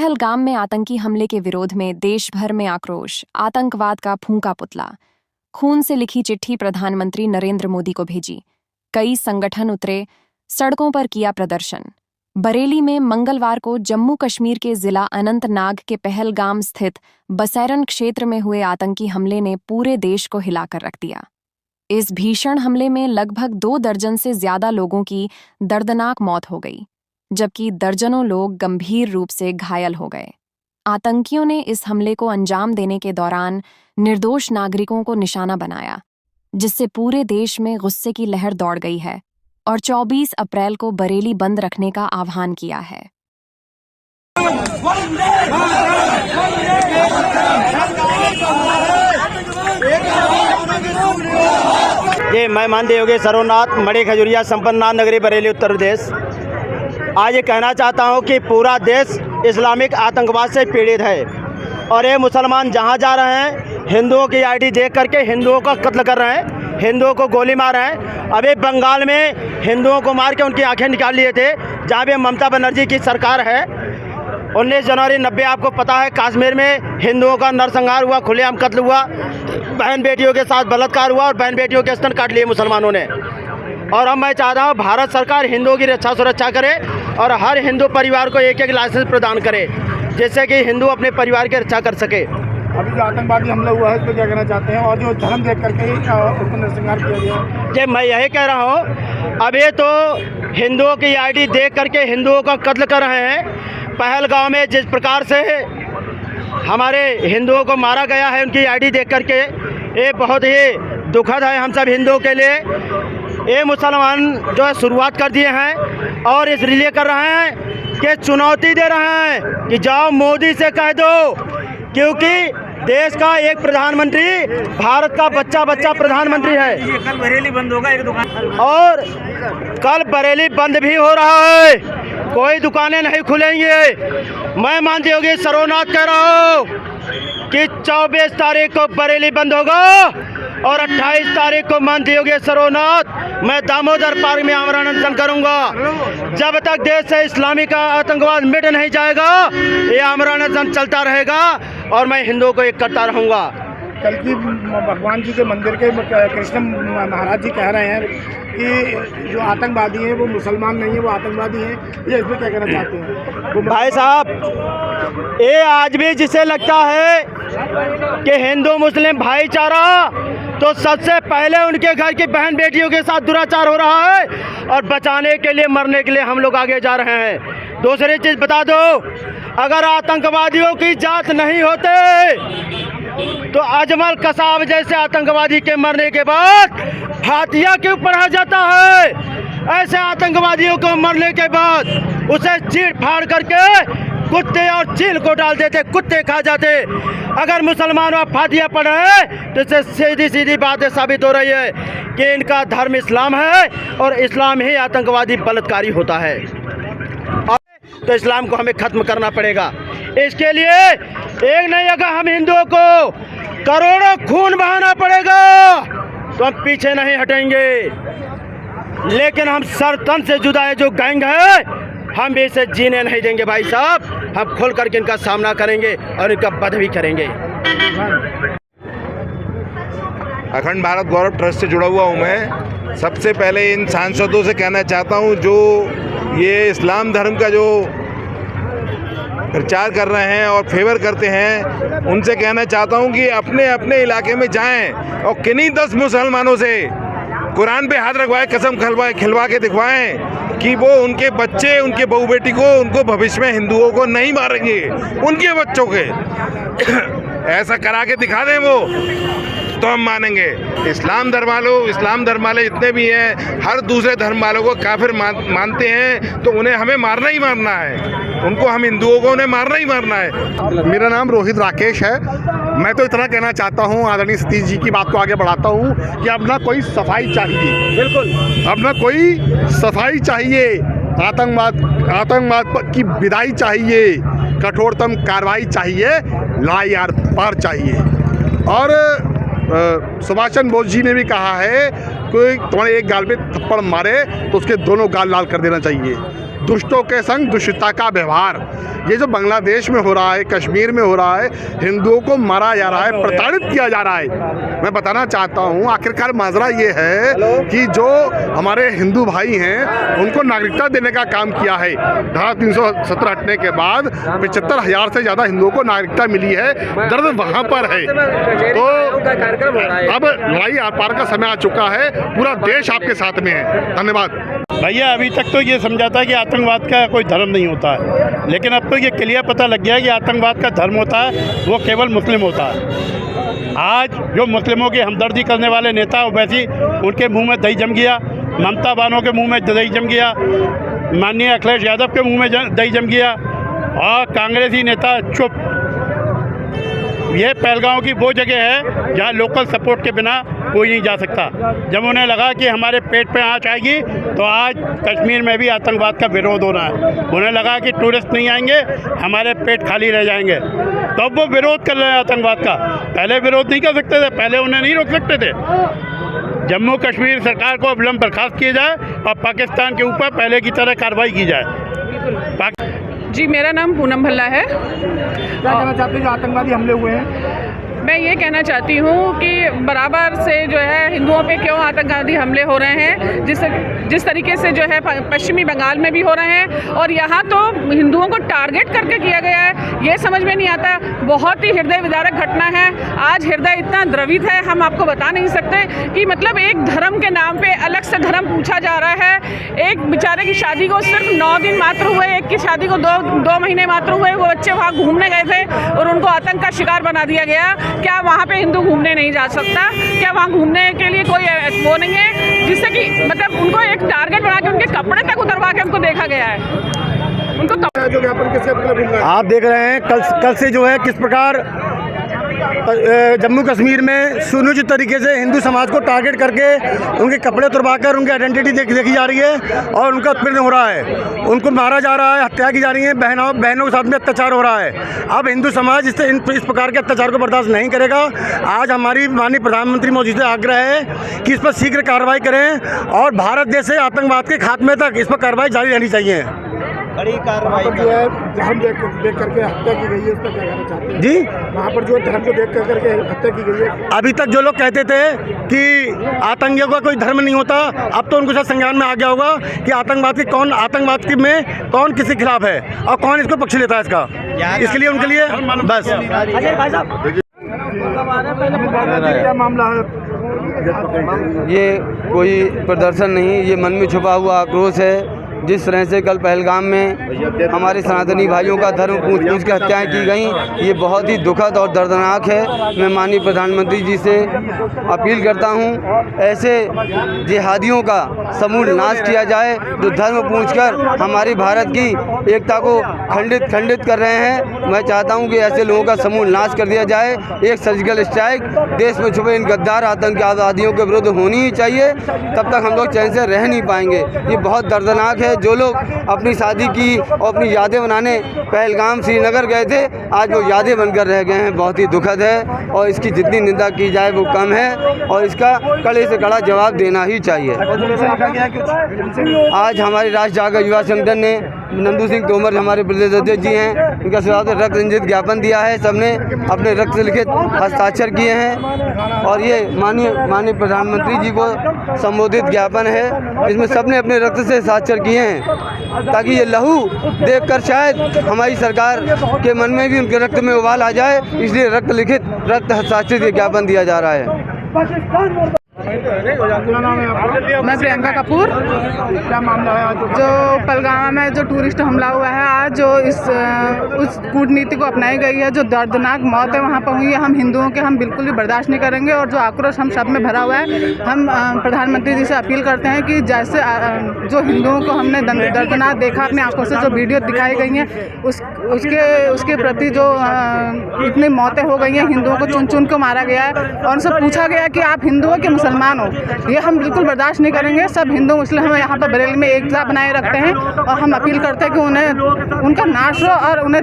पहलगाम में आतंकी हमले के विरोध में देश भर में आक्रोश, आतंकवाद का फूंका पुतला। खून से लिखी चिट्ठी प्रधानमंत्री नरेंद्र मोदी को भेजी। कई संगठन उतरे, सड़कों पर किया प्रदर्शन। बरेली में मंगलवार को जम्मू कश्मीर के जिला अनंतनाग के पहलगाम स्थित बसैरन क्षेत्र में हुए आतंकी हमले ने पूरे देश को हिलाकर रख दिया। इस भीषण हमले में लगभग 2 दर्जन से ज्यादा लोगों की दर्दनाक मौत हो गई, जबकि दर्जनों लोग गंभीर रूप से घायल हो गए। आतंकियों ने इस हमले को अंजाम देने के दौरान निर्दोष नागरिकों को निशाना बनाया, जिससे पूरे देश में गुस्से की लहर दौड़ गई है और 24 अप्रैल को बरेली बंद रखने का आह्वान किया है। ये मैं मानदेय योगेश सरोनाथ मड़ी खजुरिया संपन्ननाथ नगरी बरेली उत्तर प्रदेश। आज ये कहना चाहता हूँ कि पूरा देश इस्लामिक आतंकवाद से पीड़ित है और ये मुसलमान जहाँ जा रहे हैं हिंदुओं की आईडी देख करके हिंदुओं का कत्ल कर रहे हैं, हिंदुओं को गोली मार रहे हैं। अभी बंगाल में हिंदुओं को मार के उनकी आंखें निकाल लिए थे, जहाँ पे ममता बनर्जी की सरकार है। 19 जनवरी 90 आपको पता है कश्मीर में हिंदुओं का नरसंहार हुआ, खुलेआम कत्ल हुआ, बहन बेटियों के साथ बलात्कार हुआ और बहन बेटियों के स्तन काट लिए मुसलमानों ने। और अब मैं चाहता हूँ भारत सरकार हिंदुओं की रक्षा सुरक्षा करे और हर हिंदू परिवार को एक लाइसेंस प्रदान करे, जिससे कि हिंदू अपने परिवार की रक्षा कर सके। अभी जो आतंकवादी हमला हुआ है इस पर क्या कहना चाहते हैं, और जो धर्म देख करके ही उसको नरसंहार किया गया? जी मैं यही कह रहा हूँ, अभी तो हिंदुओं की आईडी देख करके हिंदुओं का कत्ल कर रहे हैं। पहलगाम में जिस प्रकार से हमारे हिंदुओं को मारा गया है उनकी आईडी देख करके, ये बहुत ही दुखद है हम सब हिंदुओं के लिए। ये मुसलमान जो है शुरुआत कर दिए हैं और इसलिए कर रहे हैं कि चुनौती दे रहे हैं कि जाओ मोदी से कह दो, क्योंकि देश का एक प्रधानमंत्री भारत का बच्चा प्रधानमंत्री है। कल बरेली बंद होगा एक दुकान, और कल बरेली बंद भी हो रहा है, कोई दुकानें नहीं खुलेंगे। मैं मानदेय योगेश सरोनाथ कह रहा हूँ कि 24 तारीख को बरेली बंद होगा और 28 तारीख को मानदेय योगेश सरोनाथ मैं दामोदर पार्क में आमरण अनशन करूंगा। जब तक देश से इस्लामी का आतंकवाद मिट नहीं जाएगा ये आमरण अनशन चलता रहेगा और मैं हिंदुओं को एक करता रहूंगा। कल की भगवान जी के मंदिर के कृष्ण महाराज जी कह रहे हैं कि जो आतंकवादी हैं वो मुसलमान नहीं है, वो आतंकवादी हैं। ये इस पर क्या कहना चाहते हैं? भाई साहब, ये आज भी जिसे लगता है कि हिंदू मुस्लिम भाईचारा, तो सबसे पहले उनके घर की बहन बेटियों के साथ दुराचार हो रहा है और बचाने के लिए मरने के लिए हम लोग आगे जा रहे हैं। दूसरी चीज़ बता दो, अगर आतंकवादियों की जांच नहीं होते तो अजमल कसाब जैसे आतंकवादी के मरने के बाद फातिया क्यों पढ़ा जाता है? ऐसे आतंकवादियों को मरने के बाद उसे चीर फाड़ करके कुत्ते और चील को डाल देते, कुत्ते खा जाते। अगर मुसलमान वहाँ फातिया पढ़ रहे हैं तो इससे सीधी बात साबित हो रही है कि इनका धर्म इस्लाम है और इस्लाम ही आतंकवादी बलात्कारी होता है। तो इस्लाम को हमें खत्म करना पड़ेगा। इसके लिए एक नहीं, अगर हम हिंदुओं को करोड़ों खून बहाना पड़ेगा तो हम पीछे नहीं हटेंगे। लेकिन हम सर तन से जुदा है जो गैंग है, हम भी इसे जीने नहीं देंगे भाई साहब। हम खोल करके इनका सामना करेंगे और इनका वध भी करेंगे। अखंड भारत गौरव ट्रस्ट से जुड़ा हुआ हूँ मैं। सबसे पहले इन सांसदों से कहना चाहता हूँ जो ये इस्लाम धर्म का जो प्रचार कर रहे हैं और फेवर करते हैं, उनसे कहना चाहता हूं कि अपने अपने इलाके में जाएं और किन्हीं 10 मुसलमानों से कुरान पे हाथ रखवाएं, कसम खिलवा के दिखवाएं कि वो उनके बच्चे, उनके बहू बेटी को, उनको भविष्य में हिंदुओं को नहीं मारेंगे, उनके बच्चों के ऐसा करा के दिखा दें वो, तो हम मानेंगे। इस्लाम धर्म वाले जितने भी हैं हर दूसरे धर्म वालों को काफिर मानते हैं, तो उन्हें हमें मारना ही मारना है। उनको, हम हिंदुओं को उन्हें मारना ही मारना है। मेरा नाम रोहित राकेश है। मैं तो इतना कहना चाहता हूँ, आदरणीय सतीश जी की बात को आगे बढ़ाता हूँ कि अब ना कोई सफाई चाहिए, बिल्कुल अब ना कोई सफाई चाहिए। आतंकवाद की विदाई चाहिए, कठोरतम कार्रवाई चाहिए, लड़ाई आर पार चाहिए। और सुभाष चंद्र बोस जी ने भी कहा है कोई तुम्हारे एक गाल पे थप्पड़ मारे तो उसके दोनों गाल लाल कर देना चाहिए। दुष्टों के संग दुष्टता का व्यवहार। ये जो बांग्लादेश में हो रहा है, कश्मीर में हो रहा है, हिंदुओं को मारा जा रहा है, प्रताड़ित किया जा रहा है। मैं बताना चाहता हूँ आखिरकार माजरा ये है कि जो हमारे हिंदू भाई हैं उनको नागरिकता देने का काम किया है। धारा 370 हटने के बाद 75,000 से ज़्यादा हिंदुओं को नागरिकता मिली है। दर्द वहाँ पर है। तो अब लड़ाई आर पार का समय आ चुका है, पूरा देश आपके साथ में है। धन्यवाद। भैया अभी तक तो ये समझा था कि आतंकवाद का कोई धर्म नहीं होता है, लेकिन अब तो ये क्लियर पता लग गया है कि आतंकवाद का धर्म होता है वो केवल मुस्लिम होता है। आज जो मुस्लिमों की हमदर्दी करने वाले नेता वैसी उनके मुंह में दही जम गया, ममता बानो के मुंह में दही जम गया, माननीय अखिलेश यादव के मुंह में दही जम गया और कांग्रेसी नेता चुप। ये पहलगांव की वो जगह है जहाँ लोकल सपोर्ट के बिना कोई नहीं जा सकता। जब उन्हें लगा कि हमारे पेट पे आँच आएगी तो आज कश्मीर में भी आतंकवाद का विरोध हो रहा है। उन्हें लगा कि टूरिस्ट नहीं आएंगे, हमारे पेट खाली रह जाएंगे, तो अब वो विरोध कर रहे हैं आतंकवाद का। पहले विरोध नहीं कर सकते थे, पहले उन्हें नहीं रोक सकते थे। जम्मू कश्मीर सरकार को अविलंब बर्खास्त किया जाए और पाकिस्तान के ऊपर पहले की तरह कार्रवाई की जाए। जी, मेरा नाम पूनम भल्ला है। क्या कहना चाहते हैं जो आतंकवादी हमले हुए हैं? मैं ये कहना चाहती हूँ कि बराबर से जो है हिंदुओं पे क्यों आतंकवादी हमले हो रहे हैं, जिस तरीके से जो है पश्चिमी बंगाल में भी हो रहे हैं और यहाँ तो हिंदुओं को टारगेट करके किया गया है। ये समझ में नहीं आता। बहुत ही हृदय विदारक घटना है। आज हृदय इतना द्रवित है, हम आपको बता नहीं सकते कि मतलब एक धर्म के नाम पे अलग से धर्म पूछा जा रहा है। एक बेचारे की शादी को सिर्फ 9 दिन मात्र हुए, एक की शादी को दो महीने मात्र हुए। वो बच्चे वहाँ घूमने गए थे और उनको आतंक का शिकार बना दिया गया। क्या वहाँ पे हिंदू घूमने नहीं जा सकता? क्या वहाँ घूमने के लिए कोई वो नहीं है जिससे कि मतलब उनको एक टारगेट बना के उनके कपड़े तक उतरवा के उनको देखा गया है? उनको जो ज्ञापन किससे मतलब आप देख रहे हैं कल से जो है किस प्रकार जम्मू कश्मीर में सुनियोजित तरीके से हिंदू समाज को टारगेट करके उनके कपड़े उतरवाकर उनकी आइडेंटिटी देखी जा रही है और उनका उत्पीड़न हो रहा है। उनको मारा जा रहा है, हत्या की जा रही है, बहनों के साथ में अत्याचार हो रहा है। अब हिंदू समाज इस प्रकार के अत्याचार को बर्दाश्त नहीं करेगा। आज हमारी माननीय प्रधानमंत्री मोदी से आग्रह है कि इस पर शीघ्र कार्रवाई करें और भारत देश से आतंकवाद के खात्मे तक इस पर कार्रवाई जारी रहनी चाहिए। बड़ी कार्रवाई जो है धर्म देख करके हत्या की गई है, उस पर क्या कहना चाहते हैं? जी, वहाँ पर जो धर्म को देख करके हत्या की गई है। अभी तक जो लोग कहते थे कि आतंकियों का कोई धर्म नहीं होता, अब तो उनको शायद संज्ञान में आ गया होगा कि आतंकवाद में कौन किसके खिलाफ है और कौन इसको पक्ष लेता है इसका। इसके लिए उनके लिए बस क्या मामला है? ये कोई प्रदर्शन नहीं, ये मन में छुपा हुआ आक्रोश है। जिस तरह से कल पहलगाम में हमारे सनातनी भाइयों का धर्म पूछ के हत्याएं की गई, ये बहुत ही दुखद और दर्दनाक है। मैं माननीय प्रधानमंत्री जी से अपील करता हूं, ऐसे जिहादियों का समूल नाश किया जाए जो धर्म पूछकर हमारी भारत की एकता को खंडित कर रहे हैं। मैं चाहता हूं कि ऐसे लोगों का समूल नाश कर दिया जाए। एक सर्जिकल स्ट्राइक देश में छुपे इन गद्दार आतंकवादियों के विरुद्ध होनी ही चाहिए, तब तक हम लोग चैन से रह नहीं पाएंगे। ये बहुत दर्दनाक है। जो लोग अपनी शादी की और अपनी यादें बनाने पहलगाम श्रीनगर गए थे, आज वो यादें बनकर रह गए हैं। बहुत ही दुखद है और इसकी जितनी निंदा की जाए वो कम है और इसका कड़े से कड़ा जवाब देना ही चाहिए। आज हमारे राष्ट्र जागर युवा संगठन ने नंदू सिंह तोमर हमारे प्रदेश अध्यक्ष जी हैं, उनका सुझाव रक्त रंजित ज्ञापन दिया है। सबने अपने रक्त से लिखित हस्ताक्षर किए हैं और ये माननीय प्रधानमंत्री जी को संबोधित ज्ञापन है। इसमें सबने अपने रक्त से हस्ताक्षर किए हैं ताकि ये लहू देखकर शायद हमारी सरकार के मन में भी उनके रक्त में उबाल आ जाए, इसलिए रक्त हस्ताक्षरित ज्ञापन दिया जा रहा है। मैं प्रियंका कपूर। क्या मामला है आज जो पहलगाम में जो टूरिस्ट हमला हुआ है, आज जो उस कूटनीति को अपनाई गई है, जो दर्दनाक मौत है वहाँ पर हुई है, हम हिंदुओं के हम बिल्कुल भी बर्दाश्त नहीं करेंगे और जो आक्रोश हम सब में भरा हुआ है। हम प्रधानमंत्री जी से अपील करते हैं कि जैसे जो हिंदुओं को हमने दर्दनाक देखा अपनी आंखों से, जो वीडियो दिखाई गई हैं उसके प्रति जो इतनी मौतें हो गई हैं, हिंदुओं को चुन चुन को मारा गया है और उनसे पूछा गया कि आप हिंदू हो कि मुसलमान अपमान हो, ये हम बिल्कुल बर्दाश्त नहीं करेंगे। सब हिंदू मुस्लिम हम यहाँ पर बरेली में एकता बनाए रखते हैं और हम अपील करते हैं कि उन्हें उनका नाश हो और उन्हें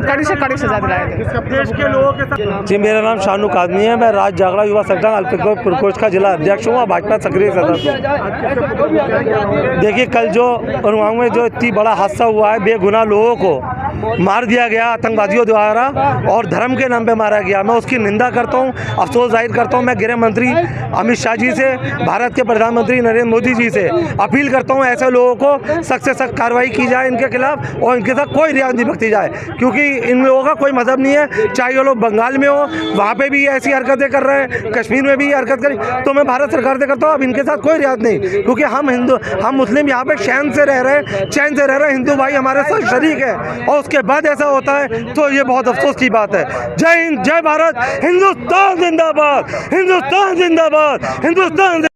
कड़ी से कड़ी सजा दिलाए दें। जी, मेरा नाम शाहरुख आदमी है। मैं राज्य जागरण युवा संगठन अल्पसंख्यक प्रकोष्ठ का जिला अध्यक्ष हूँ और भाजपा सक्रिय सदस्य हूँ। देखिए, कल जो उन्नाव में जो इतनी बड़ा हादसा हुआ है, बेगुनाह लोगों को मार दिया गया आतंकवादियों द्वारा और धर्म के नाम पे मारा गया, मैं उसकी निंदा करता हूँ, अफसोस जाहिर करता हूँ। मैं गृह मंत्री अमित शाह जी से, भारत के प्रधानमंत्री नरेंद्र मोदी जी से अपील करता हूँ, ऐसे लोगों को सख्त से सख्त कार्रवाई की जाए इनके खिलाफ और इनके साथ कोई रियायत नहीं बख्शी जाए, क्योंकि इन लोगों का कोई मजहब नहीं है। चाहे वो लोग बंगाल में हो, वहाँ पे भी ऐसी हरकतें कर रहे हैं, कश्मीर में भी हरकत करी, तो मैं भारत सरकार से करता हूँ अब इनके साथ कोई रियायत नहीं, क्योंकि हम मुस्लिम यहाँ पे चैन से रह रहे हैं, हिंदू भाई हमारे साथ शरीक है और उसके बाद ऐसा होता है तो ये बहुत अफसोस की बात है। जय हिंद, जय भारत, हिंदुस्तान जिंदाबाद, हिंदुस्तान जिंदाबाद, हिंदुस्तान।